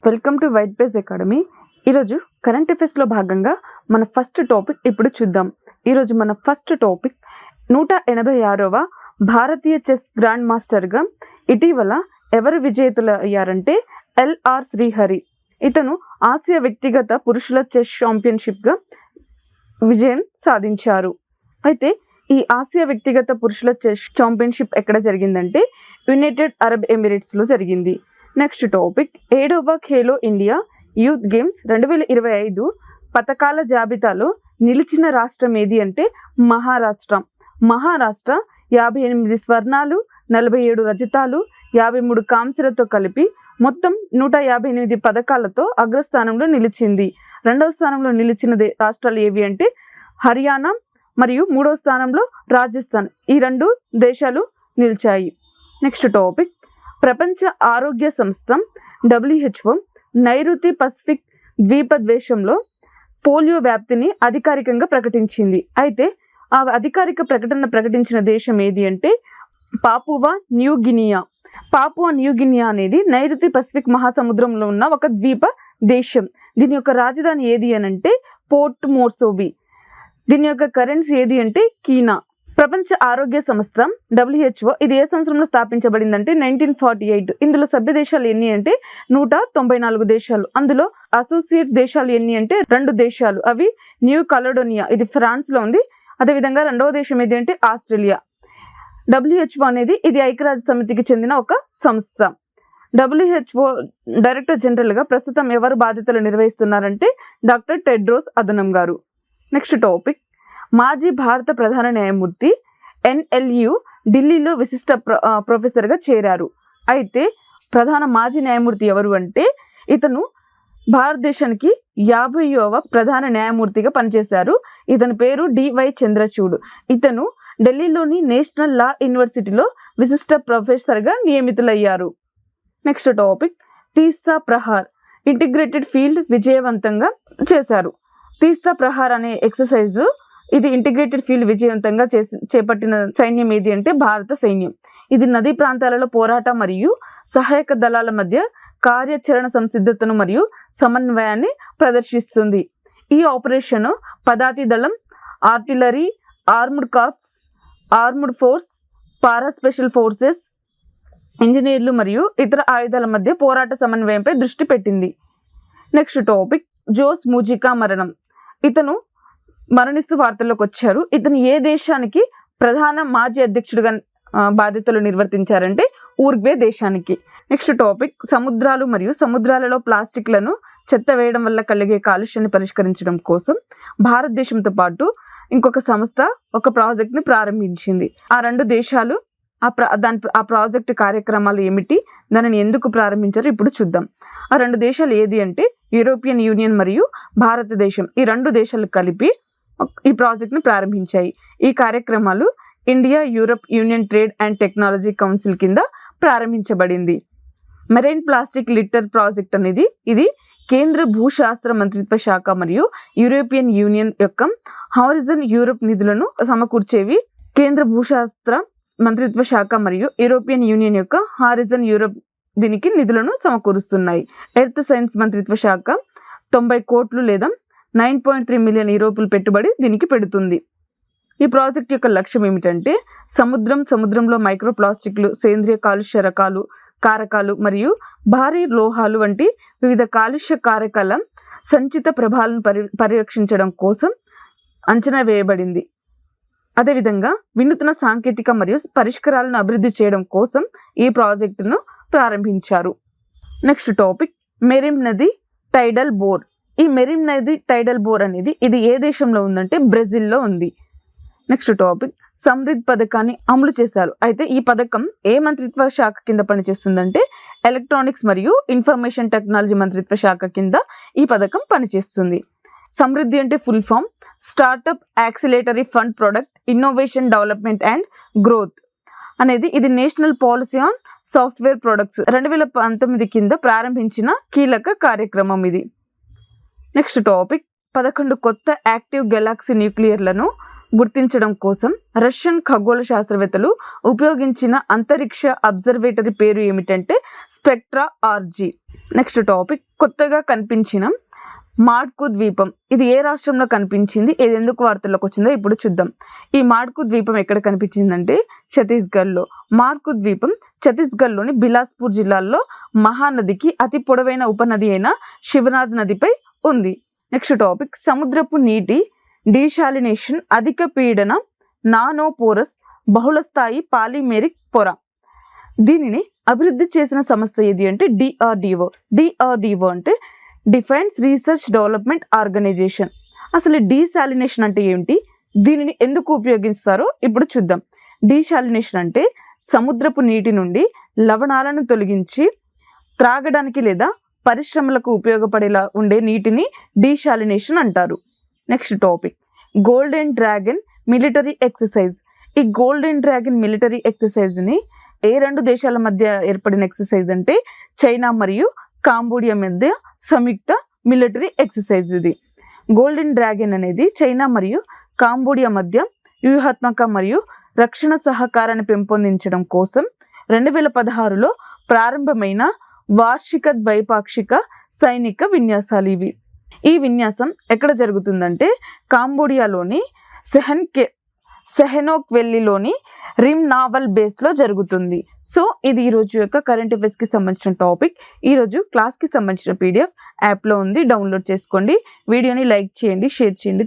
Welcome to white page academy. ఈరోజు current అఫైర్స్లో భాగంగా మన ఫస్ట్ టాపిక్ ఇప్పుడు చూద్దాం. ఈరోజు మన ఫస్ట్ టాపిక్ 186వ భారతీయ చెస్ గ్రాండ్ మాస్టర్గా ఇటీవల ఎవరు విజేతలు అయ్యారంటే ఎల్ఆర్ శ్రీహరి. ఇతను ఆసియా వ్యక్తిగత పురుషుల చెస్ ఛాంపియన్షిప్గా విజయం సాధించారు. అయితే ఈ ఆసియా వ్యక్తిగత పురుషుల చెస్ ఛాంపియన్షిప్ ఎక్కడ జరిగిందంటే యునైటెడ్ అరబ్ ఎమిరేట్స్లో జరిగింది. నెక్స్ట్ టాపిక్ 7వ ఖేలో ఇండియా యూత్ గేమ్స్ 2025 పథకాల జాబితాలో నిలిచిన రాష్ట్రం ఏది అంటే మహారాష్ట్ర. మహారాష్ట్ర 58 స్వర్ణాలు, 47 రజతాలు, 53 కాంస్యలతో కలిపి మొత్తం 158 పథకాలతో అగ్రస్థానంలో నిలిచింది. రెండవ స్థానంలో నిలిచిన రాష్ట్రాలు ఏవి అంటే హర్యానా మరియు మూడవ స్థానంలో రాజస్థాన్. ఈ రెండు దేశాలు నిలిచాయి. నెక్స్ట్ టాపిక్ ప్రపంచ ఆరోగ్య సంస్థ WHO నైరుతి పసిఫిక్ ద్వీపద్వేషంలో పోలియో వ్యాప్తిని అధికారికంగా ప్రకటించింది. అయితే ఆ అధికారిక ప్రకటించిన దేశం ఏది అంటే Papua new Guinea. Papua new Guinea అనేది నైరుతి పసిఫిక్ మహాసముద్రంలో ఉన్న ఒక ద్వీప దేశం. దీని యొక్క రాజధాని ఏది అని అంటే పోర్ట్ మోర్సోబీ. దీని యొక్క కరెన్సీ ఏది అంటే కీనా. ప్రపంచ ఆరోగ్య సంస్థ WHO ఇది ఏ సంవత్సరంలో స్థాపించబడిందంటే 1948. ఇందులో సభ్య దేశాలు ఎన్ని అంటే 194 దేశాలు. అందులో అసోసియేట్ దేశాలు ఎన్ని అంటే 2 దేశాలు. అవి న్యూ కలడోనియా, ఇది ఫ్రాన్స్లో ఉంది. అదేవిధంగా రెండవ దేశం ఏది అంటే ఆస్ట్రేలియా. WHO అనేది ఇది ఐక్యరాజ్య సమితికి చెందిన ఒక సంస్థ. WHO డైరెక్టర్ జనరల్గా ప్రస్తుతం ఎవరు బాధ్యతలు నిర్వహిస్తున్నారంటే డాక్టర్ టెడ్రోస్ అదనం గారు. నెక్స్ట్ టాపిక్ మాజీ భారత ప్రధాన న్యాయమూర్తి NLU ఢిల్లీలో విశిష్ట ప్రొఫెసర్గా చేరారు. అయితే ప్రధాన మాజీ న్యాయమూర్తి ఎవరు అంటే ఇతను భారతదేశానికి 50వ ప్రధాన న్యాయమూర్తిగా పనిచేశారు. ఇతని పేరు DY చంద్రచూడ్. ఇతను ఢిల్లీలోని నేషనల్ లా యూనివర్సిటీలో విశిష్ట ప్రొఫెసర్గా నియమితులయ్యారు. నెక్స్ట్ టాపిక్ తీస్తా ప్రహార్ ఇంటిగ్రేటెడ్ ఫీల్డ్ విజయవంతంగా చేశారు. తీస్తా ప్రహార్ అనే ఎక్సర్సైజ్ ఇది ఇంటిగ్రేటెడ్ ఫీల్డ్ విజయవంతంగా చేపట్టిన సైన్యం ఏది అంటే భారత సైన్యం. ఇది నదీ ప్రాంతాలలో పోరాట మరియు సహాయక దళాల మధ్య కార్యాచరణ సంసిద్ధతను మరియు సమన్వయాన్ని ప్రదర్శిస్తుంది. ఈ ఆపరేషన్ పదాతి దళం, artillery, armed corps, armed force, para special forces, ఇంజనీర్లు మరియు ఇతర ఆయుధాల మధ్య పోరాట సమన్వయంపై దృష్టి పెట్టింది. నెక్స్ట్ టాపిక్ జోస్ ముజికా మరణం. ఇతను మరణిస్తూ వార్తల్లోకి వచ్చారు. ఇతను ఏ దేశానికి ప్రధాన మాజీ అధ్యక్షుడిగా బాధ్యతలు నిర్వర్తించారంటే ఉరుగ్వే దేశానికి. నెక్స్ట్ టాపిక్ సముద్రాలు మరియు సముద్రాలలో ప్లాస్టిక్లను చెత్త వేయడం వల్ల కలిగే కాలుష్యాన్ని పరిష్కరించడం కోసం భారతదేశంతో పాటు ఇంకొక సంస్థ ఒక ప్రాజెక్ట్ని ప్రారంభించింది. ఆ రెండు దేశాలు ఆ ప్రాజెక్ట్ కార్యక్రమాలు ఏమిటి, దానిని ఎందుకు ప్రారంభించారు ఇప్పుడు చూద్దాం. ఆ రెండు దేశాలు ఏది అంటే యూరోపియన్ యూనియన్ మరియు భారతదేశం. ఈ రెండు దేశాలు కలిపి ఈ ప్రాజెక్ట్ను ప్రారంభించాయి. ఈ కార్యక్రమాలు India Europe union trade and technology council కింద ప్రారంభించబడింది. మెరైన్ ప్లాస్టిక్ లిటర్ ప్రాజెక్ట్ అనేది ఇది కేంద్ర భూశాస్త్ర మంత్రిత్వ శాఖ మరియు యూరోపియన్ యూనియన్ యొక్క హారిజన్ యూరప్ నిధులను సమకూర్చేవి. కేంద్ర భూశాస్త్ర మంత్రిత్వ శాఖ మరియు యూరోపియన్ యూనియన్ యొక్క హారిజన్ యూరప్ దీనికి నిధులను సమకూరుస్తున్నాయి. ఎర్త్ సైన్స్ మంత్రిత్వ శాఖ 90 కోట్లు లేదా 9.3 మిలియన్ యూరోలు పెట్టుబడి దీనికి పెడుతుంది. ఈ ప్రాజెక్ట్ యొక్క లక్ష్యం ఏమిటంటే సముద్రంలో మైక్రో ప్లాస్టిక్లు, సేంద్రియ కాలుష్య రకాలు, కారకాలు మరియు భారీ లోహాలు వంటి వివిధ కాలుష్య కారకాల సంచిత ప్రభావాలను పరిరక్షించడం కోసం అంచనా వేయబడింది. అదేవిధంగా వినూత్న సాంకేతిక మరియు పరిష్కారాలను అభివృద్ధి చేయడం కోసం ఈ ప్రాజెక్టును ప్రారంభించారు. నెక్స్ట్ టాపిక్ మెరిమ్ నది టైడల్ బోర్. ఈ మెరిమ్ నది టైడల్ బోర్ అనేది ఇది ఏ దేశంలో ఉందంటే బ్రెజిల్లో ఉంది. నెక్స్ట్ టాపిక్ సమృద్ధ్ పథకాన్ని అమలు చేశారు. అయితే ఈ పథకం ఏ మంత్రిత్వ శాఖ కింద పనిచేస్తుందంటే ఎలక్ట్రానిక్స్ మరియు ఇన్ఫర్మేషన్ టెక్నాలజీ మంత్రిత్వ శాఖ కింద ఈ పథకం పనిచేస్తుంది. సమృద్ధి అంటే full form startup accelerator fund product innovation development and growth అనేది ఇది national policy on software products 2019 కింద ప్రారంభించిన కీలక కార్యక్రమం ఇది. నెక్స్ట్ టాపిక్ 11 కొత్త యాక్టివ్ గెలాక్సీ న్యూక్లియర్లను గుర్తించడం కోసం రష్యన్ ఖగోళ శాస్త్రవేత్తలు ఉపయోగించిన అంతరిక్ష అబ్జర్వేటరీ పేరు ఏమిటంటే స్పెక్ట్రా ఆర్జీ. నెక్స్ట్ టాపిక్ కొత్తగా కనిపించిన మాడ్కు ద్వీపం. ఇది ఏ రాష్ట్రంలో కనిపించింది, ఇది ఎందుకు వార్తల్లోకి వచ్చిందో ఇప్పుడు చూద్దాం. ఈ మాడ్కు ద్వీపం ఎక్కడ కనిపించిందంటే ఛత్తీస్గఢ్లో. మాడ్కు ద్వీపం ఛత్తీస్గఢ్లోని బిలాస్పూర్ జిల్లాలో మహానదికి అతి పొడవైన ఉపనది అయిన శివనాథ్ నదిపై ఉంది. నెక్స్ట్ టాపిక్ సముద్రపు నీటి డీశాలినేషన్, అధిక పీడన నానోపోరస్ బహుళస్థాయి పాలిమెరిక్ పొర. దీనిని అభివృద్ధి చేసిన సంస్థ ఏది అంటే డిఆర్డిఓ. డిఆర్డిఓ అంటే డిఫెన్స్ రీసెర్చ్ డెవలప్మెంట్ ఆర్గనైజేషన్. అసలు డీశాలినేషన్ అంటే ఏంటి, దీనిని ఎందుకు ఉపయోగిస్తారో ఇప్పుడు చూద్దాం. డీశాలినేషన్ అంటే సముద్రపు నీటి నుండి లవణాలను తొలగించి త్రాగడానికి లేదా పరిశ్రమలకు ఉపయోగపడేలా ఉండే నీటిని డీశాలినేషన్ అంటారు. Next topic golden dragon military exercise. ఈ గోల్డెన్ డ్రాగన్ మిలిటరీ ఎక్సర్సైజ్ని ఏ రెండు దేశాల మధ్య ఏర్పడిన ఎక్సర్సైజ్ అంటే చైనా మరియు కాంబోడియా మధ్య సంయుక్త మిలిటరీ ఎక్సర్సైజ్ ఇది. గోల్డెన్ డ్రాగన్ అనేది చైనా మరియు కాంబోడియా మధ్య వ్యూహాత్మక మరియు రక్షణ సహకారాన్ని పెంపొందించడం కోసం 2016లో ప్రారంభమైన వార్షిక ద్వైపాక్షిక సైనిక విన్యాసాలు ఇవి. ఈ విన్యాసం ఎక్కడ జరుగుతుందంటే కాంబోడియాలోని సెహెనోక్వెల్లీలోని రిమ్ నావల్ బేస్లో జరుగుతుంది. సో ఇది ఈరోజు యొక్క కరెంట్ అఫైర్స్కి సంబంధించిన టాపిక్. ఈరోజు క్లాస్కి సంబంధించిన పీడిఎఫ్ యాప్లో ఉంది, డౌన్లోడ్ చేసుకోండి. వీడియోని లైక్ చేయండి, షేర్ చేయండి.